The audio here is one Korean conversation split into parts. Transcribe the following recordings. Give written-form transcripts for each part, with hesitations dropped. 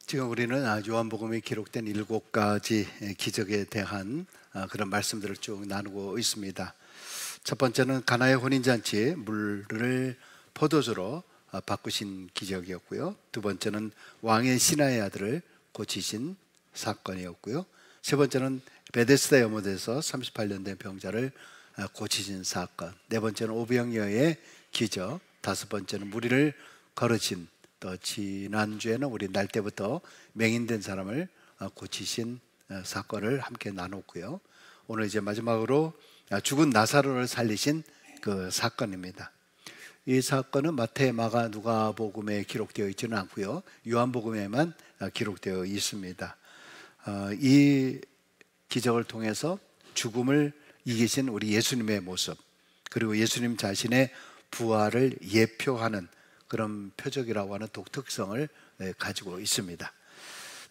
지금 우리는 요한복음에 기록된 7가지 기적에 대한 그런 말씀들을 쭉 나누고 있습니다. 첫 번째는 가나의 혼인잔치에 물을 포도주로 바꾸신 기적이었고요. 두 번째는 왕의 신하의 아들을 고치신 사건이었고요. 세 번째는 베데스다 연못에서 38년 된 병자를 고치신 사건. 네 번째는 오병이어의 기적. 다섯 번째는 무리를 거르신, 또 지난주에는 우리 날 때부터 맹인된 사람을 고치신 사건을 함께 나눴고요. 오늘 이제 마지막으로 죽은 나사로를 살리신 그 사건입니다. 이 사건은 마태, 마가, 누가복음에 기록되어 있지는 않고요. 요한복음에만 기록되어 있습니다. 이 기적을 통해서 죽음을 이기신 우리 예수님의 모습, 그리고 예수님 자신의 부활을 예표하는 그런 표적이라고 하는 독특성을 가지고 있습니다.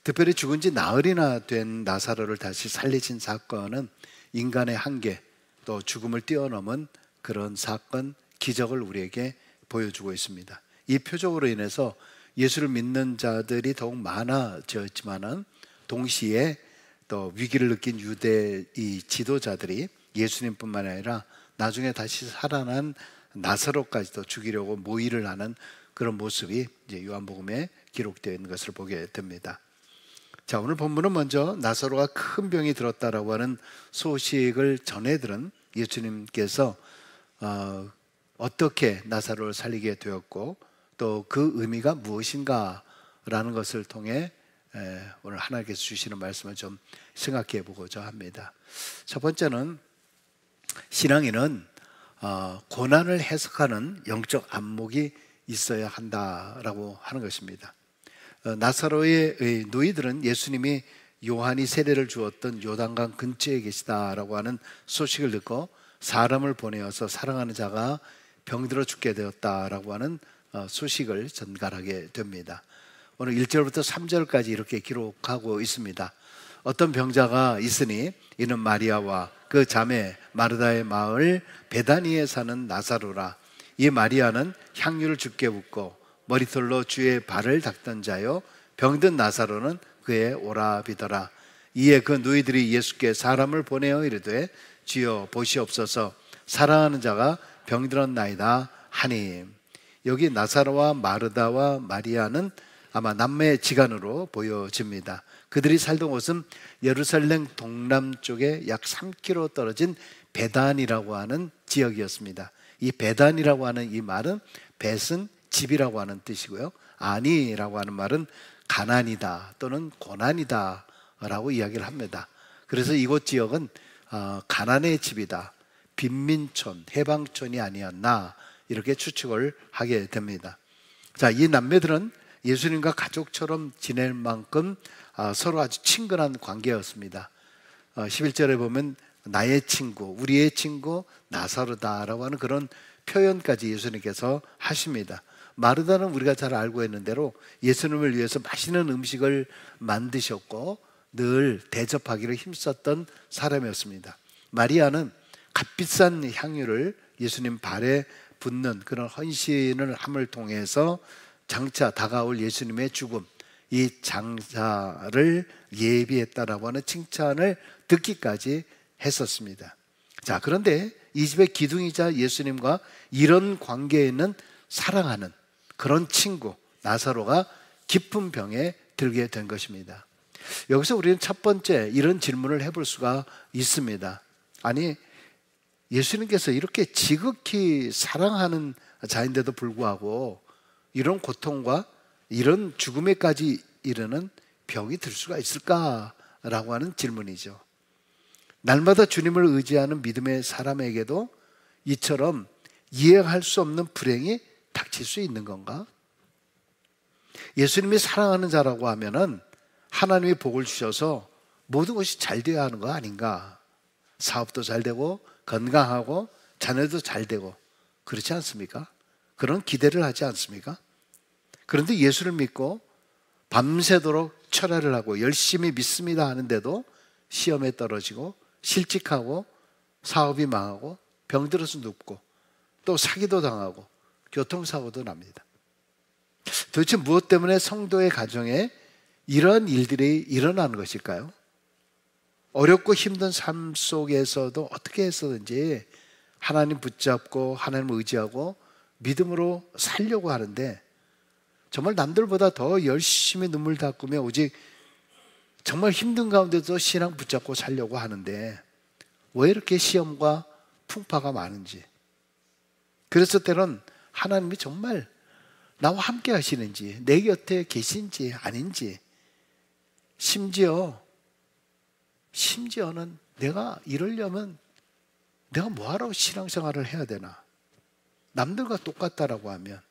특별히 죽은 지 나흘이나 된 나사로를 다시 살리신 사건은 인간의 한계, 또 죽음을 뛰어넘은 그런 사건, 기적을 우리에게 보여주고 있습니다. 이 표적으로 인해서 예수를 믿는 자들이 더욱 많아졌지만은 동시에 또 위기를 느낀 유대 이 지도자들이 예수님뿐만 아니라 나중에 다시 살아난 나사로까지도 죽이려고 모의를 하는 그런 모습이 이제 요한복음에 기록되어 있는 것을 보게 됩니다. 자, 오늘 본문은 먼저 나사로가 큰 병이 들었다라고 하는 소식을 전해 들은 예수님께서 어떻게 나사로를 살리게 되었고 또 그 의미가 무엇인가라는 것을 통해 오늘 하나님께서 주시는 말씀을 좀 생각해 보고자 합니다. 첫 번째는 신앙인은 고난을 해석하는 영적 안목이 있어야 한다라고 하는 것입니다. 나사로의 노이들은 예수님이 요한이 세례를 주었던 요단강 근처에 계시다라고 하는 소식을 듣고 사람을 보내어서 사랑하는 자가 병들어 죽게 되었다라고 하는 소식을 전달하게 됩니다. 오늘 1절부터 3절까지 이렇게 기록하고 있습니다. 어떤 병자가 있으니 이는 마리아와 그 자매 마르다의 마을 베다니에 사는 나사로라. 이 마리아는 향유를 주께 붓고 머리털로 주의 발을 닦던 자요, 병든 나사로는 그의 오라비더라. 이에 그 누이들이 예수께 사람을 보내어 이르되 주여 보시옵소서, 사랑하는 자가 병들었나이다 하니. 여기 나사로와 마르다와 마리아는 아마 남매의 지간으로 보여집니다. 그들이 살던 곳은 예루살렘 동남쪽에 약 3km 떨어진 베단이라고 하는 지역이었습니다. 이 베단이라고 하는 이 말은 벳은 집이라고 하는 뜻이고요, 아니라고 하는 말은 가난이다 또는 고난이다 라고 이야기를 합니다. 그래서 이곳 지역은 가난의 집이다, 빈민촌, 해방촌이 아니었나 이렇게 추측을 하게 됩니다. 자, 이 남매들은 예수님과 가족처럼 지낼 만큼 서로 아주 친근한 관계였습니다. 11절에 보면 나의 친구, 우리의 친구 나사로다라고 하는 그런 표현까지 예수님께서 하십니다. 마르다는 우리가 잘 알고 있는 대로 예수님을 위해서 맛있는 음식을 만드셨고 늘 대접하기를 힘썼던 사람이었습니다. 마리아는 값비싼 향유를 예수님 발에 붓는 그런 헌신을 함을 통해서 장차 다가올 예수님의 죽음, 이 장사를 예비했다라고 하는 칭찬을 듣기까지 했었습니다. 자, 그런데 이 집의 기둥이자 예수님과 이런 관계에 있는 사랑하는 그런 친구 나사로가 깊은 병에 들게 된 것입니다. 여기서 우리는 첫 번째 이런 질문을 해볼 수가 있습니다. 아니, 예수님께서 이렇게 지극히 사랑하는 자인데도 불구하고 이런 고통과 이런 죽음에까지 이르는 병이 들 수가 있을까라고 하는 질문이죠. 날마다 주님을 의지하는 믿음의 사람에게도 이처럼 이해할 수 없는 불행이 닥칠 수 있는 건가? 예수님이 사랑하는 자라고 하면은 하나님이 복을 주셔서 모든 것이 잘 되어야 하는 거 아닌가? 사업도 잘 되고 건강하고 자녀도 잘 되고 그렇지 않습니까? 그런 기대를 하지 않습니까? 그런데 예수를 믿고 밤새도록 철야를 하고 열심히 믿습니다 하는데도 시험에 떨어지고 실직하고 사업이 망하고 병들어서 눕고 또 사기도 당하고 교통사고도 납니다. 도대체 무엇 때문에 성도의 가정에 이러한 일들이 일어나는 것일까요? 어렵고 힘든 삶 속에서도 어떻게 해서든지 하나님 붙잡고 하나님을 의지하고 믿음으로 살려고 하는데 정말 남들보다 더 열심히 눈물 닦으며 오직 정말 힘든 가운데도 신앙 붙잡고 살려고 하는데 왜 이렇게 시험과 풍파가 많은지, 그래서 때론 하나님이 정말 나와 함께 하시는지, 내 곁에 계신지 아닌지, 심지어는 내가 이러려면 내가 뭐하러 신앙생활을 해야 되나? 남들과 똑같다라고 하면,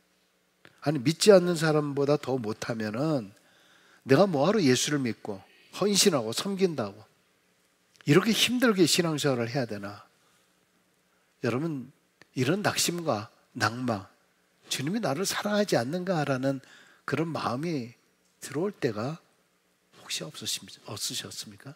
아니 믿지 않는 사람보다 더 못하면은 내가 뭐하러 예수를 믿고 헌신하고 섬긴다고 이렇게 힘들게 신앙생활을 해야 되나? 여러분, 이런 낙심과 낭망, 주님이 나를 사랑하지 않는가라는 그런 마음이 들어올 때가 혹시 없으셨습니까?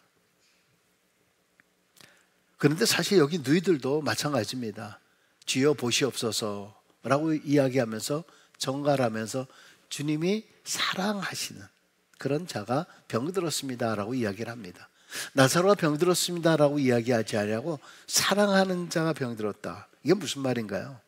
그런데 사실 여기 너희들도 마찬가지입니다. 주여 보시옵소서라고 이야기하면서 정갈하면서 주님이 사랑하시는 그런 자가 병들었습니다라고 이야기를 합니다. 나사로가 병들었습니다라고 이야기하지 않냐고 사랑하는 자가 병들었다. 이게 무슨 말인가요?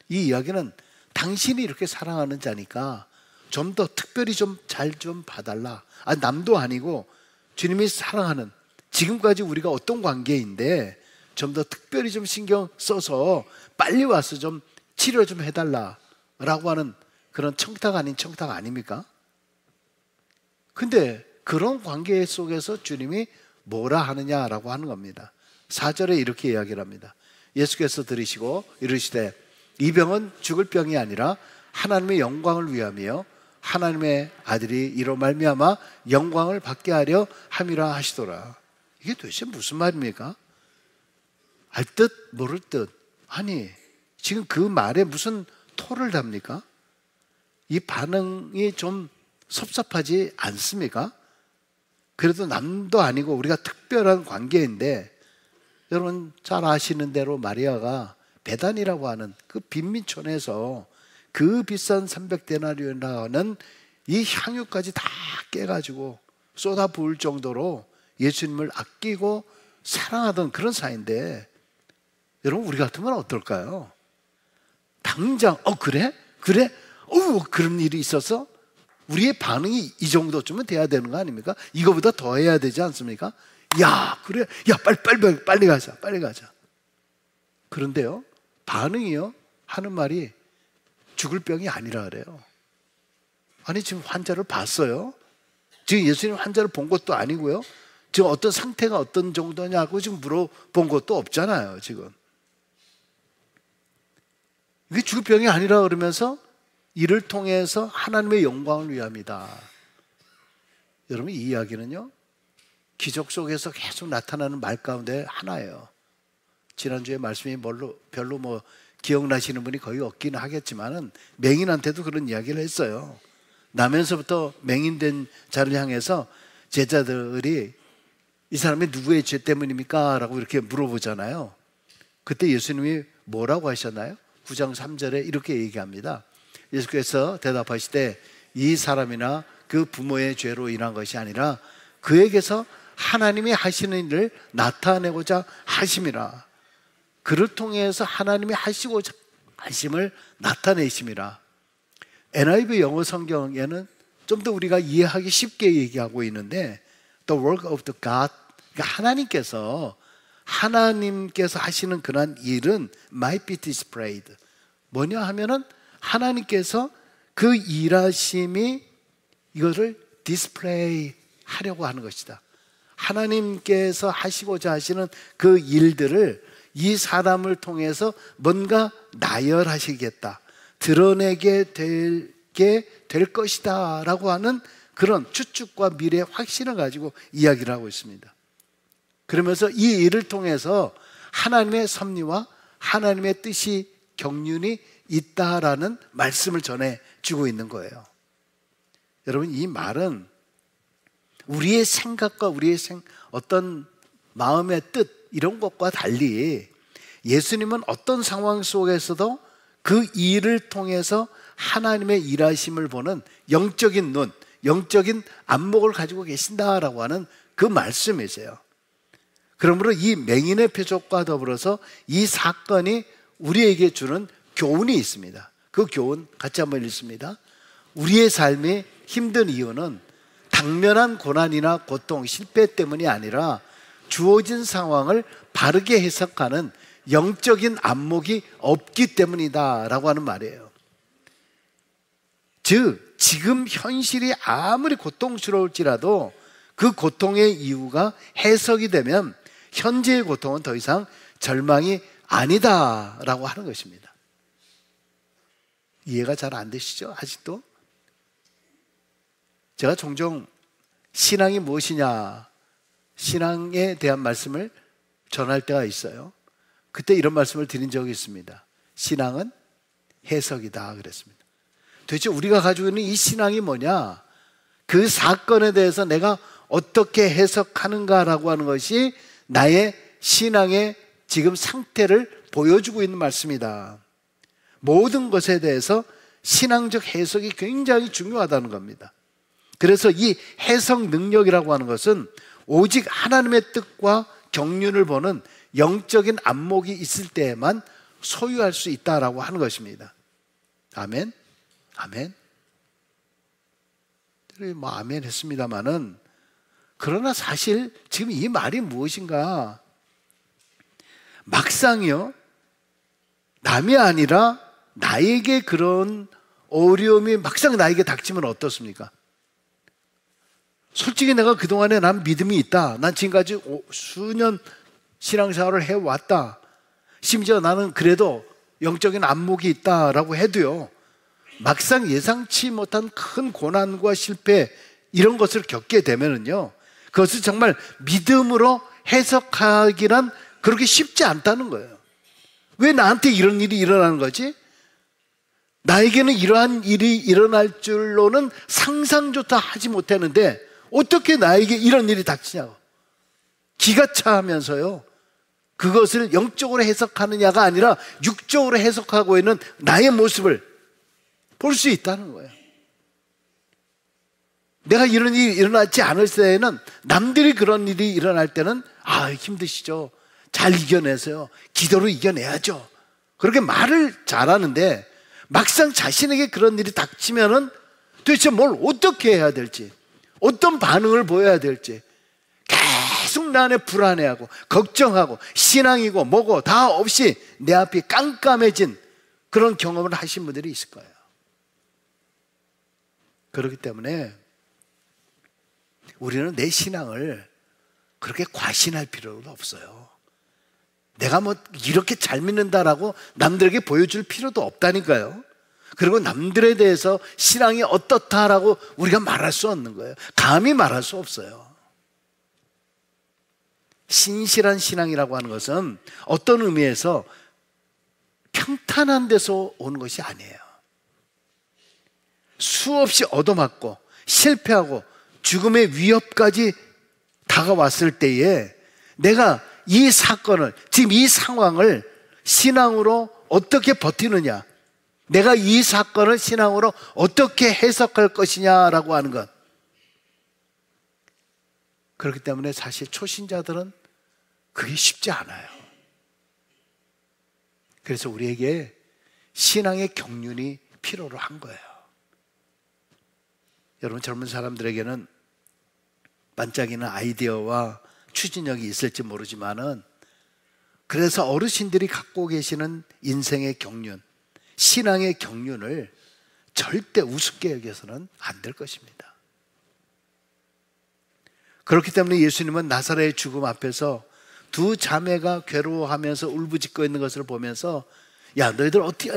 이 이야기는 당신이 이렇게 사랑하는 자니까 좀 더 특별히 좀 잘 좀 봐달라. 남도 아니고 주님이 사랑하는, 지금까지 우리가 어떤 관계인데 좀 더 특별히 좀 신경 써서 빨리 와서 좀 치료 좀 해달라라고 하는 그런 청탁 아닌 청탁 아닙니까? 근데 그런 관계 속에서 주님이 뭐라 하느냐라고 하는 겁니다. 4절에 이렇게 이야기를 합니다. 예수께서 들으시고 이르시되 이 병은 죽을 병이 아니라 하나님의 영광을 위함이요 하나님의 아들이 이로 말미암아 영광을 받게 하려 함이라 하시더라. 이게 도대체 무슨 말입니까? 알 듯 모를 듯. 아니 지금 그 말에 무슨 토를 답니까? 이 반응이 좀 섭섭하지 않습니까? 그래도 남도 아니고 우리가 특별한 관계인데, 여러분 잘 아시는 대로 마리아가 베단이라고 하는 그 빈민촌에서 그 비싼 300데나리온이라는 이 향유까지 다 깨가지고 쏟아 부을 정도로 예수님을 아끼고 사랑하던 그런 사이인데, 여러분 우리 같으면 어떨까요? 당장 그래? 그런 일이 있어서 우리의 반응이 이 정도쯤은 돼야 되는 거 아닙니까? 이거보다 더 해야 되지 않습니까? 야 그래? 야 빨리 가자. 그런데요 반응이요 하는 말이 죽을 병이 아니라 그래요. 아니 지금 환자를 봤어요? 지금 예수님 환자를 본 것도 아니고요, 지금 어떤 상태가 어떤 정도냐고 지금 물어본 것도 없잖아요. 지금 이게 죽을 병이 아니라 그러면서 이를 통해서 하나님의 영광을 위함이다. 여러분 이 이야기는요 기적 속에서 계속 나타나는 말 가운데 하나예요. 지난주에 말씀이 별로 기억나시는 분이 거의 없기는 하겠지만은 맹인한테도 그런 이야기를 했어요. 나면서부터 맹인된 자를 향해서 제자들이 이 사람이 누구의 죄 때문입니까? 라고 이렇게 물어보잖아요. 그때 예수님이 뭐라고 하셨나요? 9장 3절에 이렇게 얘기합니다. 예수께서 대답하시되 이 사람이나 그 부모의 죄로 인한 것이 아니라 그에게서 하나님이 하시는 일을 나타내고자 하심이라. 그를 통해서 하나님이 하시고자 하심을 나타내심이라. NIV 영어 성경에는 좀 더 우리가 이해하기 쉽게 얘기하고 있는데 The work of the God, 그러니까 하나님께서 하시는 그런 일은 might be displayed. 뭐냐 하면은 하나님께서 그 일하심이 이거를 디스플레이 하려고 하는 것이다. 하나님께서 하시고자 하시는 그 일들을 이 사람을 통해서 뭔가 나열하시겠다, 드러내게 될 것이다 라고 하는 그런 추측과 미래의 확신을 가지고 이야기를 하고 있습니다. 그러면서 이 일을 통해서 하나님의 섭리와 하나님의 뜻이 경륜이 있다라는 말씀을 전해주고 있는 거예요. 여러분 이 말은 우리의 생각과 우리의 어떤 마음의 뜻 이런 것과 달리 예수님은 어떤 상황 속에서도 그 일을 통해서 하나님의 일하심을 보는 영적인 눈, 영적인 안목을 가지고 계신다라고 하는 그 말씀이세요. 그러므로 이 맹인의 표적과 더불어서 이 사건이 우리에게 주는 교훈이 있습니다. 그 교훈 같이 한번 읽습니다. 우리의 삶이 힘든 이유는 당면한 고난이나 고통, 실패 때문이 아니라 주어진 상황을 바르게 해석하는 영적인 안목이 없기 때문이다 라고 하는 말이에요. 즉 지금 현실이 아무리 고통스러울지라도 그 고통의 이유가 해석이 되면 현재의 고통은 더 이상 절망이 아니다 라고 하는 것입니다. 이해가 잘 안 되시죠? 아직도? 제가 종종 신앙이 무엇이냐, 신앙에 대한 말씀을 전할 때가 있어요. 그때 이런 말씀을 드린 적이 있습니다. 신앙은 해석이다 그랬습니다. 도대체 우리가 가지고 있는 이 신앙이 뭐냐, 그 사건에 대해서 내가 어떻게 해석하는가라고 하는 것이 나의 신앙의 지금 상태를 보여주고 있는 말씀이다. 모든 것에 대해서 신앙적 해석이 굉장히 중요하다는 겁니다. 그래서 이 해석 능력이라고 하는 것은 오직 하나님의 뜻과 경륜을 보는 영적인 안목이 있을 때에만 소유할 수 있다라고 하는 것입니다. 아멘? 아멘? 뭐 아멘 했습니다마는, 그러나 사실 지금 이 말이 무엇인가, 막상요 남이 아니라 나에게 그런 어려움이 막상 나에게 닥치면 어떻습니까? 솔직히 내가 그동안에 난 믿음이 있다, 난 지금까지 수년 신앙생활을 해왔다, 심지어 나는 그래도 영적인 안목이 있다라고 해도요, 막상 예상치 못한 큰 고난과 실패 이런 것을 겪게 되면은요, 그것을 정말 믿음으로 해석하기란 그렇게 쉽지 않다는 거예요. 왜 나한테 이런 일이 일어나는 거지? 나에게는 이러한 일이 일어날 줄로는 상상조차 하지 못했는데 어떻게 나에게 이런 일이 닥치냐고 기가 차면서요, 그것을 영적으로 해석하느냐가 아니라 육적으로 해석하고 있는 나의 모습을 볼 수 있다는 거예요. 내가 이런 일이 일어나지 않을 때에는, 남들이 그런 일이 일어날 때는 힘드시죠, 잘 이겨내세요, 기도로 이겨내야죠, 그렇게 말을 잘하는데 막상 자신에게 그런 일이 닥치면은 도대체 뭘 어떻게 해야 될지, 어떤 반응을 보여야 될지 계속 내 안에 불안해하고 걱정하고 신앙이고 뭐고 다 없이 내 앞이 깜깜해진 그런 경험을 하신 분들이 있을 거예요. 그렇기 때문에 우리는 내 신앙을 그렇게 과신할 필요도 없어요. 내가 뭐 이렇게 잘 믿는다라고 남들에게 보여줄 필요도 없다니까요. 그리고 남들에 대해서 신앙이 어떻다라고 우리가 말할 수 없는 거예요. 감히 말할 수 없어요. 신실한 신앙이라고 하는 것은 어떤 의미에서 평탄한 데서 오는 것이 아니에요. 수없이 얻어맞고 실패하고 죽음의 위협까지 다가왔을 때에 내가 이 사건을, 지금 이 상황을 신앙으로 어떻게 버티느냐, 내가 이 사건을 신앙으로 어떻게 해석할 것이냐라고 하는 것. 그렇기 때문에 사실 초신자들은 그게 쉽지 않아요. 그래서 우리에게 신앙의 경륜이 필요로 한 거예요. 여러분, 젊은 사람들에게는 반짝이는 아이디어와 추진력이 있을지 모르지만은, 그래서 어르신들이 갖고 계시는 인생의 경륜, 신앙의 경륜을 절대 우습게 여겨서는 안 될 것입니다. 그렇기 때문에 예수님은 나사렛의 죽음 앞에서 두 자매가 괴로워하면서 울부짖고 있는 것을 보면서, 야, 너희들 어떻게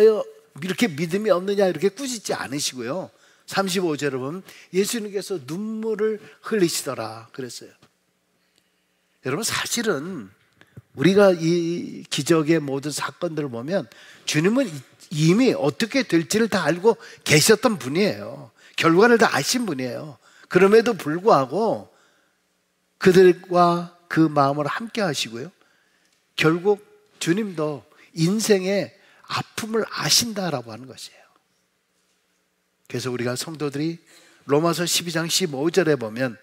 이렇게 믿음이 없느냐 이렇게 꾸짖지 않으시고요, 35절을 보면 예수님께서 눈물을 흘리시더라 그랬어요. 여러분, 사실은 우리가 이 기적의 모든 사건들을 보면 주님은 이미 어떻게 될지를 다 알고 계셨던 분이에요. 결과를 다 아신 분이에요. 그럼에도 불구하고 그들과 그 마음을 함께 하시고요, 결국 주님도 인생의 아픔을 아신다라고 하는 것이에요. 그래서 우리가 성도들이 로마서 12장 15절에 보면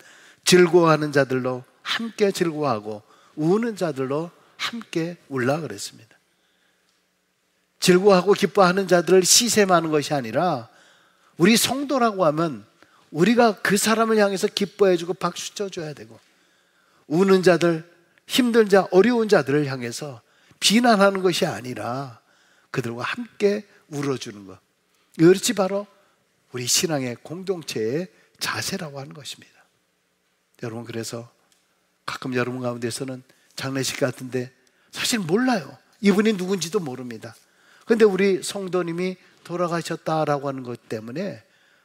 즐거워하는 자들로 함께 즐거워하고 우는 자들로 함께 울라 그랬습니다. 즐거워하고 기뻐하는 자들을 시샘하는 것이 아니라 우리 성도라고 하면 우리가 그 사람을 향해서 기뻐해주고 박수 쳐줘야 되고, 우는 자들, 힘든 자, 어려운 자들을 향해서 비난하는 것이 아니라 그들과 함께 울어주는 것, 이것이 바로 우리 신앙의 공동체의 자세라고 하는 것입니다. 여러분, 그래서 가끔 여러분 가운데서는 장례식 같은데 사실 몰라요. 이분이 누군지도 모릅니다. 근데 우리 성도님이 돌아가셨다라고 하는 것 때문에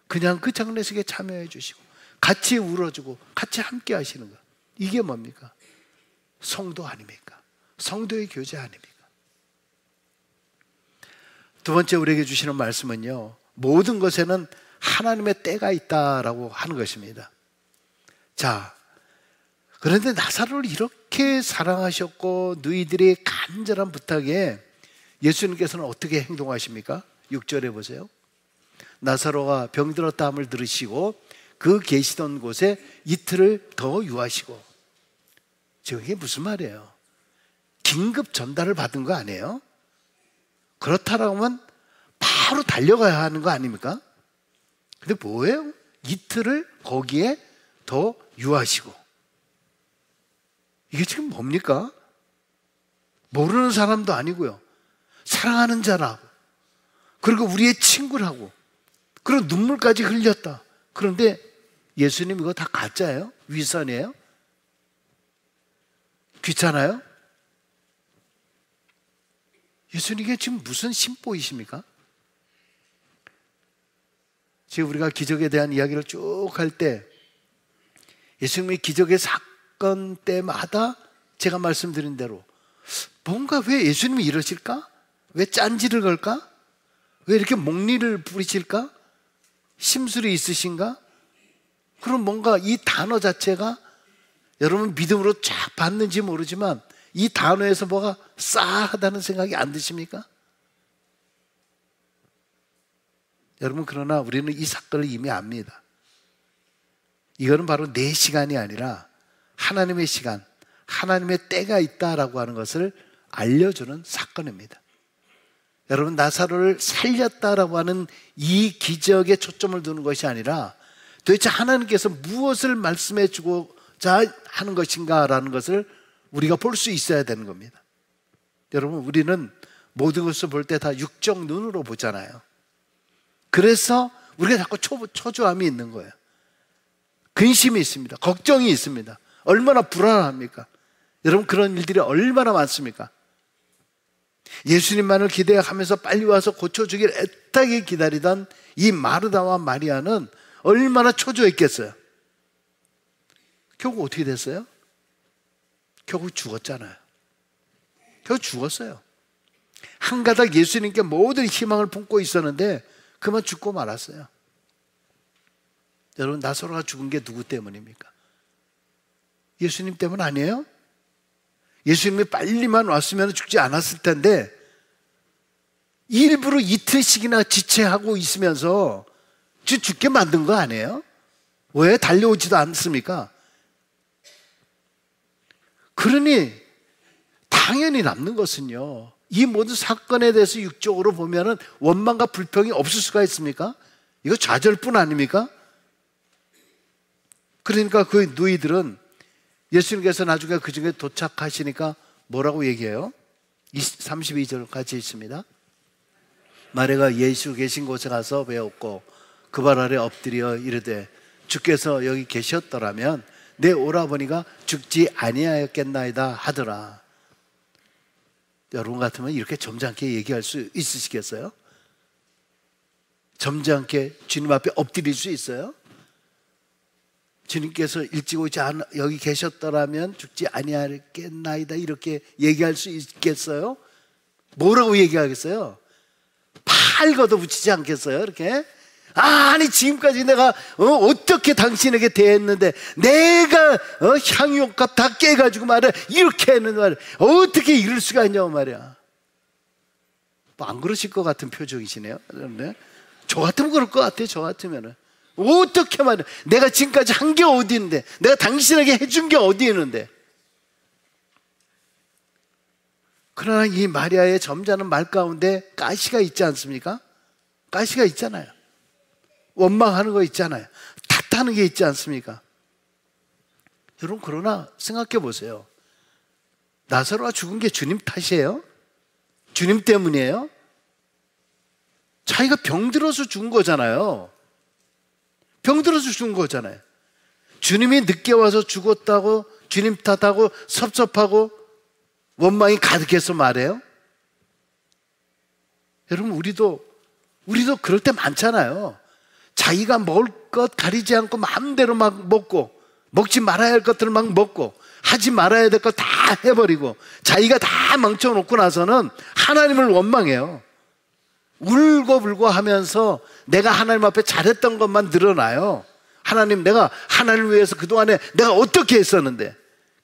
그냥 그 장례식에 참여해 주시고 같이 울어주고 같이 함께 하시는 것, 이게 뭡니까? 성도 아닙니까? 성도의 교제 아닙니까? 두 번째 우리에게 주시는 말씀은요, 모든 것에는 하나님의 때가 있다라고 하는 것입니다. 자, 그런데 나사로를 이렇게 사랑하셨고 너희들의 간절한 부탁에 예수님께서는 어떻게 행동하십니까? 6절에 보세요. 나사로가 병들었다 함을 들으시고 그 계시던 곳에 이틀을 더 유하시고. 지금 이게 무슨 말이에요? 긴급 전달을 받은 거 아니에요? 그렇다라면 바로 달려가야 하는 거 아닙니까? 근데 뭐예요? 이틀을 거기에 더 유하시고. 이게 지금 뭡니까? 모르는 사람도 아니고요, 사랑하는 자라고, 그리고 우리의 친구라고, 그리고 눈물까지 흘렸다. 그런데 예수님 이거 다 가짜예요? 위선이에요? 귀찮아요? 예수님 이게 지금 무슨 심보이십니까? 지금 우리가 기적에 대한 이야기를 쭉 할 때 예수님의 기적의 사건 때마다 제가 말씀드린 대로 뭔가 왜 예수님이 이러실까? 왜 짠지를 걸까? 왜 이렇게 목리를 부리실까? 심술이 있으신가? 그럼 뭔가 이 단어 자체가 여러분 믿음으로 쫙 받는지 모르지만 이 단어에서 뭐가 싸하다는 생각이 안 드십니까? 여러분, 그러나 우리는 이 사건을 이미 압니다. 이거는 바로 내 시간이 아니라 하나님의 시간, 하나님의 때가 있다라고 하는 것을 알려주는 사건입니다. 여러분, 나사로를 살렸다라고 하는 이 기적에 초점을 두는 것이 아니라 도대체 하나님께서 무엇을 말씀해 주고자 하는 것인가라는 것을 우리가 볼 수 있어야 되는 겁니다. 여러분, 우리는 모든 것을 볼 때 다 육적 눈으로 보잖아요. 그래서 우리가 자꾸 초조함이 있는 거예요. 근심이 있습니다. 걱정이 있습니다. 얼마나 불안합니까? 여러분, 그런 일들이 얼마나 많습니까? 예수님만을 기대하면서 빨리 와서 고쳐주길 애타게 기다리던 이 마르다와 마리아는 얼마나 초조했겠어요. 결국 어떻게 됐어요? 결국 죽었잖아요. 결국 죽었어요. 한 가닥 예수님께 모든 희망을 품고 있었는데 그만 죽고 말았어요. 여러분, 나사로가 죽은 게 누구 때문입니까? 예수님 때문 아니에요? 예수님이 빨리만 왔으면 죽지 않았을 텐데 일부러 이틀씩이나 지체하고 있으면서 죽게 만든 거 아니에요? 왜 달려오지도 않습니까? 그러니 당연히 남는 것은요, 이 모든 사건에 대해서 육적으로 보면은 원망과 불평이 없을 수가 있습니까? 이거 좌절뿐 아닙니까? 그러니까 그 누이들은 예수님께서 나중에 그 중에 도착하시니까 뭐라고 얘기해요? 32절 같이 있습니다. 마리아가 예수 계신 곳에 가서 배웠고 그 발 아래 엎드려 이르되 주께서 여기 계셨더라면 내 오라버니가 죽지 아니하였겠나이다 하더라. 여러분 같으면 이렇게 점잖게 얘기할 수 있으시겠어요? 점잖게 주님 앞에 엎드릴 수 있어요? 주님께서 일찍 오지 않아 여기 계셨더라면 죽지 아니하겠나이다 이렇게 얘기할 수 있겠어요? 뭐라고 얘기하겠어요? 팔 걷어붙이지 않겠어요? 이렇게? 아니 지금까지 내가 어떻게 당신에게 대했는데 내가 향유값 다 깨가지고 말이야 이렇게 했는데 말이야 어떻게 이럴 수가 있냐고 말이야. 뭐 안 그러실 것 같은 표정이시네요. 저 같으면 그럴 것 같아요. 저 같으면은 어떻게 말해? 내가 지금까지 한 게 어디 있는데? 내가 당신에게 해준 게 어디 있는데? 그러나 이 마리아의 점잖은 말 가운데 가시가 있지 않습니까? 가시가 있잖아요. 원망하는 거 있잖아요. 탓하는 게 있지 않습니까? 여러분, 그러나 생각해 보세요. 나사로가 죽은 게 주님 탓이에요? 주님 때문이에요? 자기가 병들어서 죽은 거잖아요. 병들어서 죽은 거잖아요. 주님이 늦게 와서 죽었다고 주님 탓하고 섭섭하고 원망이 가득해서 말해요? 여러분, 우리도 그럴 때 많잖아요. 자기가 먹을 것 가리지 않고 마음대로 막 먹고, 먹지 말아야 할 것들을 막 먹고, 하지 말아야 될 것 다 해버리고, 자기가 다 망쳐놓고 나서는 하나님을 원망해요. 울고불고 하면서 내가 하나님 앞에 잘했던 것만 늘어나요. 하나님, 내가 하나님을 위해서 그동안에 내가 어떻게 했었는데,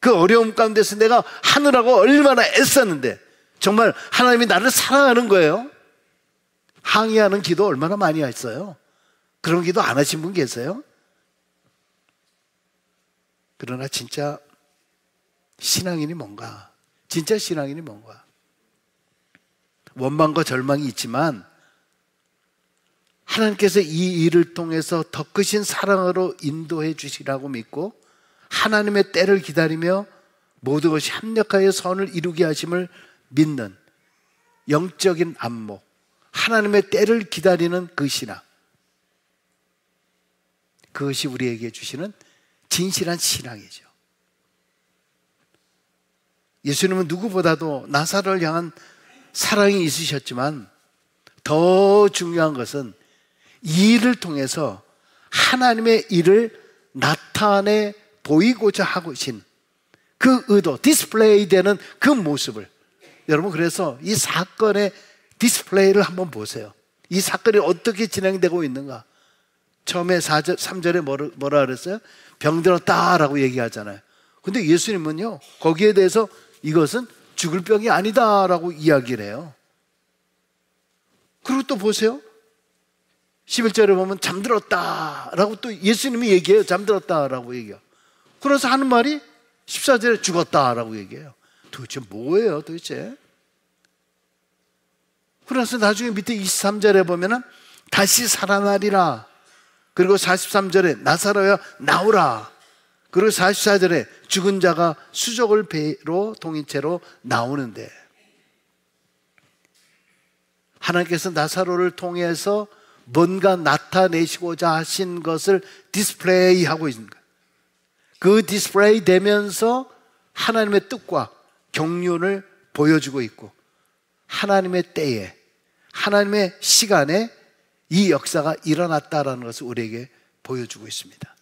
그 어려움 가운데서 내가 하느라고 얼마나 애썼는데, 정말 하나님이 나를 사랑하는 거예요. 항의하는 기도 얼마나 많이 했어요. 그런 기도 안 하신 분 계세요? 그러나 진짜 신앙인이 뭔가, 진짜 신앙인이 뭔가, 원망과 절망이 있지만 하나님께서 이 일을 통해서 더 크신 사랑으로 인도해 주시라고 믿고 하나님의 때를 기다리며 모든 것이 합력하여 선을 이루게 하심을 믿는 영적인 안목, 하나님의 때를 기다리는 그 신앙, 그것이 우리에게 주시는 진실한 신앙이죠. 예수님은 누구보다도 나사로를 향한 사랑이 있으셨지만 더 중요한 것은 이 일을 통해서 하나님의 일을 나타내 보이고자 하고 계신 그 의도, 디스플레이 되는 그 모습을, 여러분, 그래서 이 사건의 디스플레이를 한번 보세요. 이 사건이 어떻게 진행되고 있는가. 처음에 3절에 뭐라 그랬어요? 병들었다라고 얘기하잖아요. 근데 예수님은요, 거기에 대해서 이것은 죽을 병이 아니다라고 이야기를 해요. 그리고 또 보세요. 11절에 보면 잠들었다라고 또 예수님이 얘기해요. 잠들었다라고 얘기해요. 그래서 하는 말이 14절에 죽었다라고 얘기해요. 도대체 뭐예요, 도대체? 그래서 나중에 밑에 23절에 보면은 다시 살아나리라. 그리고 43절에 나사로야 나오라. 그리고 44절에 죽은 자가 수족을 배로 동인채로 나오는데, 하나님께서 나사로를 통해서 뭔가 나타내시고자 하신 것을 디스플레이하고 있는 거예요. 그 디스플레이 되면서 하나님의 뜻과 경륜을 보여주고 있고, 하나님의 때에, 하나님의 시간에 이 역사가 일어났다라는 것을 우리에게 보여주고 있습니다.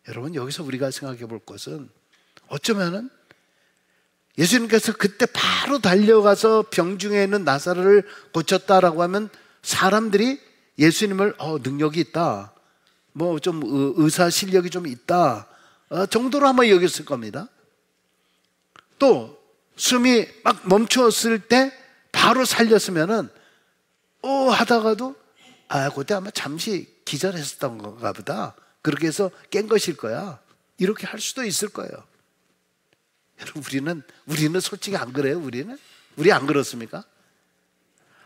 여러분, 여기서 우리가 생각해 볼 것은, 어쩌면은 예수님께서 그때 바로 달려가서 병중에 있는 나사로를 고쳤다라고 하면 사람들이 예수님을 능력이 있다, 뭐 좀 의사 실력이 좀 있다 정도로 아마 여겼을 겁니다. 또 숨이 막 멈추었을 때 바로 살렸으면은 하다가도 그때 아마 잠시 기절했었던 건가 보다, 그렇게 해서 깬 것일 거야, 이렇게 할 수도 있을 거예요. 여러분, 우리는 솔직히 안 그래요? 우리 안 그렇습니까?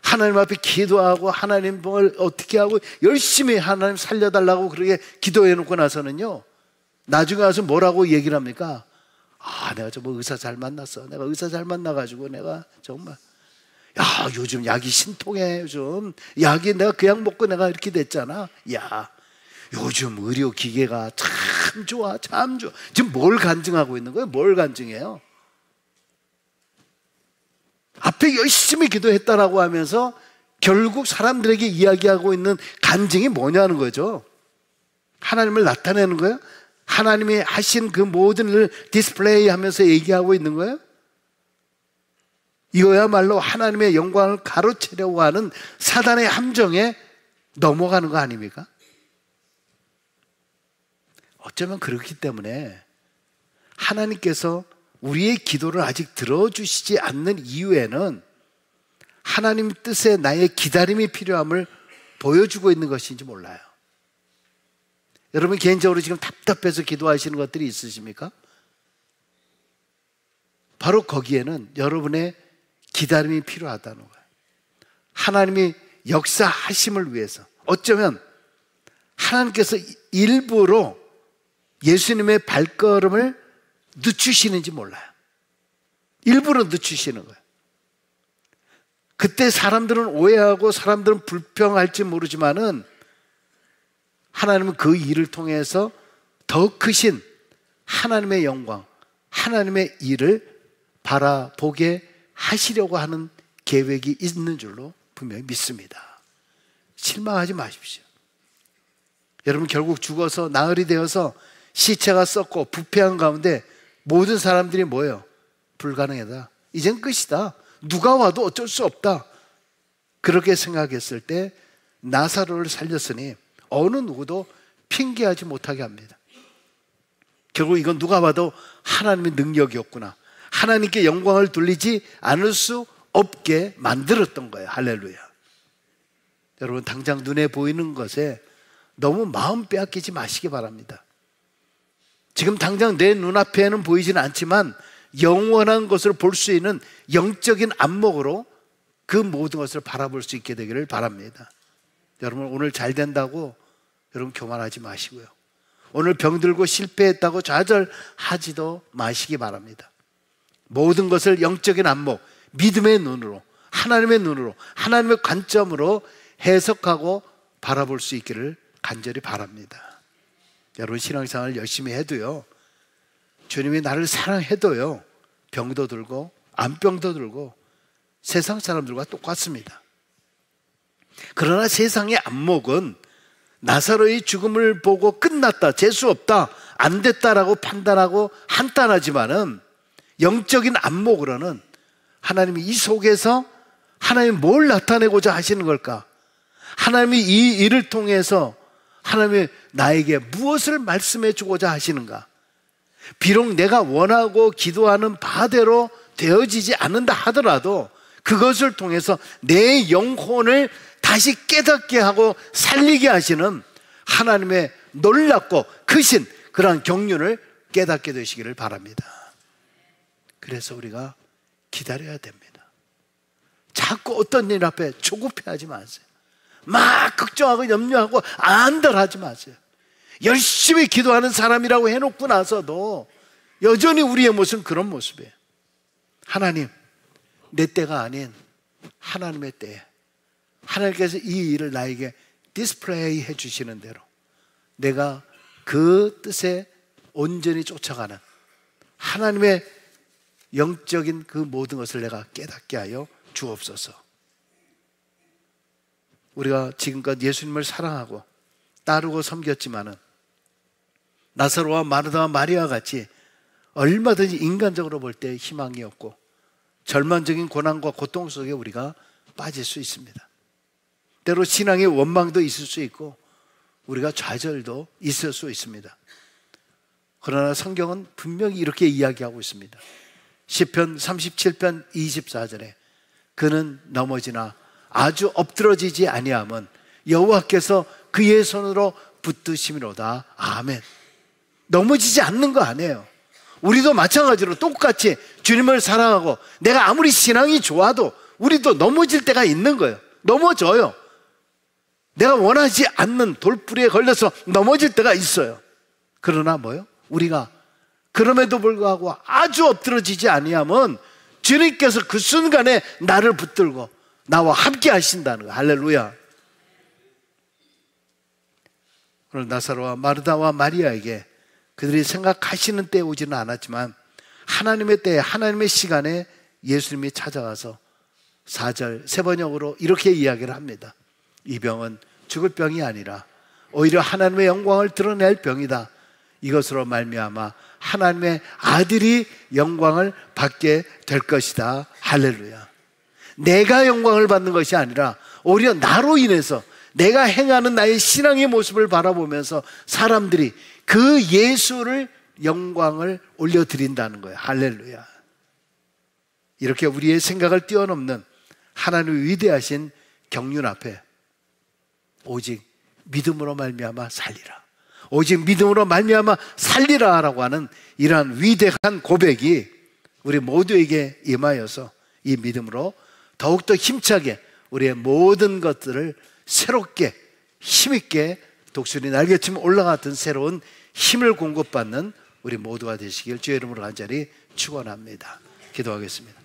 하나님 앞에 기도하고 하나님 뭘 어떻게 하고 열심히 하나님 살려달라고 그렇게 기도해 놓고 나서는요, 나중에 와서 뭐라고 얘기를 합니까? 내가 저 뭐 의사 잘 만났어. 내가 의사 잘 만나가지고 내가 정말 요즘 약이 신통해. 요즘 약이 내가 그 약 먹고 내가 이렇게 됐잖아. 요즘 의료 기계가 참 좋아, 참 좋아. 지금 뭘 간증하고 있는 거예요? 뭘 간증해요? 앞에 열심히 기도했다라고 하면서 결국 사람들에게 이야기하고 있는 간증이 뭐냐는 거죠. 하나님을 나타내는 거예요? 하나님이 하신 그 모든 일을 디스플레이 하면서 얘기하고 있는 거예요? 이거야말로 하나님의 영광을 가로채려고 하는 사단의 함정에 넘어가는 거 아닙니까? 어쩌면 그렇기 때문에 하나님께서 우리의 기도를 아직 들어주시지 않는 이유에는 하나님 뜻에 나의 기다림이 필요함을 보여주고 있는 것인지 몰라요. 여러분 개인적으로 지금 답답해서 기도하시는 것들이 있으십니까? 바로 거기에는 여러분의 기다림이 필요하다는 거예요. 하나님이 역사하심을 위해서, 어쩌면 하나님께서 일부러 예수님의 발걸음을 늦추시는지 몰라요. 일부러 늦추시는 거예요. 그때 사람들은 오해하고 사람들은 불평할지 모르지만은 하나님은 그 일을 통해서 더 크신 하나님의 영광, 하나님의 일을 바라보게 하시려고 하는 계획이 있는 줄로 분명히 믿습니다. 실망하지 마십시오. 여러분 결국 죽어서 나흘이 되어서 시체가 썩고 부패한 가운데 모든 사람들이 뭐예요? 불가능하다. 이젠 끝이다. 누가 와도 어쩔 수 없다. 그렇게 생각했을 때 나사로를 살렸으니 어느 누구도 핑계하지 못하게 합니다. 결국 이건 누가 봐도 하나님의 능력이었구나. 하나님께 영광을 돌리지 않을 수 없게 만들었던 거예요. 할렐루야. 여러분 당장 눈에 보이는 것에 너무 마음 빼앗기지 마시기 바랍니다. 지금 당장 내 눈앞에는 보이지는 않지만 영원한 것을 볼 수 있는 영적인 안목으로 그 모든 것을 바라볼 수 있게 되기를 바랍니다. 여러분 오늘 잘 된다고 여러분 교만하지 마시고요. 오늘 병들고 실패했다고 좌절하지도 마시기 바랍니다. 모든 것을 영적인 안목, 믿음의 눈으로, 하나님의 눈으로, 하나님의 관점으로 해석하고 바라볼 수 있기를 간절히 바랍니다. 여러분 신앙생활을 열심히 해도요, 주님이 나를 사랑해도요, 병도 들고 암병도 들고 세상 사람들과 똑같습니다. 그러나 세상의 안목은 나사로의 죽음을 보고 끝났다, 재수 없다, 안 됐다라고 판단하고 한탄하지만은 영적인 안목으로는 하나님이 이 속에서 하나님이 뭘 나타내고자 하시는 걸까? 하나님이 이 일을 통해서 하나님이 나에게 무엇을 말씀해 주고자 하시는가? 비록 내가 원하고 기도하는 바대로 되어지지 않는다 하더라도 그것을 통해서 내 영혼을 다시 깨닫게 하고 살리게 하시는 하나님의 놀랍고 크신 그러한 경륜을 깨닫게 되시기를 바랍니다. 그래서 우리가 기다려야 됩니다. 자꾸 어떤 일 앞에 조급해하지 마세요. 막 걱정하고 염려하고 안달하지 마세요. 열심히 기도하는 사람이라고 해놓고 나서도 여전히 우리의 모습은 그런 모습이에요. 하나님, 내 때가 아닌 하나님의 때에 하나님께서 이 일을 나에게 디스플레이 해주시는 대로 내가 그 뜻에 온전히 쫓아가는 하나님의 영적인 그 모든 것을 내가 깨닫게 하여 주옵소서. 우리가 지금껏 예수님을 사랑하고 따르고 섬겼지만은 나사로와 마르다와 마리아 같이 얼마든지 인간적으로 볼 때 희망이 없고 절망적인 고난과 고통 속에 우리가 빠질 수 있습니다. 때로 신앙의 원망도 있을 수 있고 우리가 좌절도 있을 수 있습니다. 그러나 성경은 분명히 이렇게 이야기하고 있습니다. 시편 37편 24절에 그는 넘어지나 아주 엎드러지지 아니함은 여호와께서 그의 손으로 붙드심이로다. 아멘. 넘어지지 않는 거 아니에요. 우리도 마찬가지로 똑같이 주님을 사랑하고 내가 아무리 신앙이 좋아도 우리도 넘어질 때가 있는 거예요. 넘어져요. 내가 원하지 않는 돌부리에 걸려서 넘어질 때가 있어요. 그러나 뭐요? 우리가 그럼에도 불구하고 아주 엎드러지지 아니하면 주님께서 그 순간에 나를 붙들고 나와 함께 하신다는 거예요. 할렐루야. 오늘 나사로와 마르다와 마리아에게 그들이 생각하시는 때에 오지는 않았지만 하나님의 때에 하나님의 시간에 예수님이 찾아가서 4절 세번역으로 이렇게 이야기를 합니다. 이 병은 죽을 병이 아니라 오히려 하나님의 영광을 드러낼 병이다. 이것으로 말미암아 하나님의 아들이 영광을 받게 될 것이다. 할렐루야. 내가 영광을 받는 것이 아니라 오히려 나로 인해서 내가 행하는 나의 신앙의 모습을 바라보면서 사람들이 그 예수를 영광을 올려드린다는 거예요. 할렐루야. 이렇게 우리의 생각을 뛰어넘는 하나님의 위대하신 경륜 앞에 오직 믿음으로 말미암아 살리라. 오직 믿음으로 말미암아 살리라라고 하는 이러한 위대한 고백이 우리 모두에게 임하여서 이 믿음으로 더욱더 힘차게 우리의 모든 것들을 새롭게 힘있게 독수리 날개처럼 올라갔던 새로운 힘을 공급받는 우리 모두가 되시길 주의 이름으로 간절히 축원합니다. 기도하겠습니다.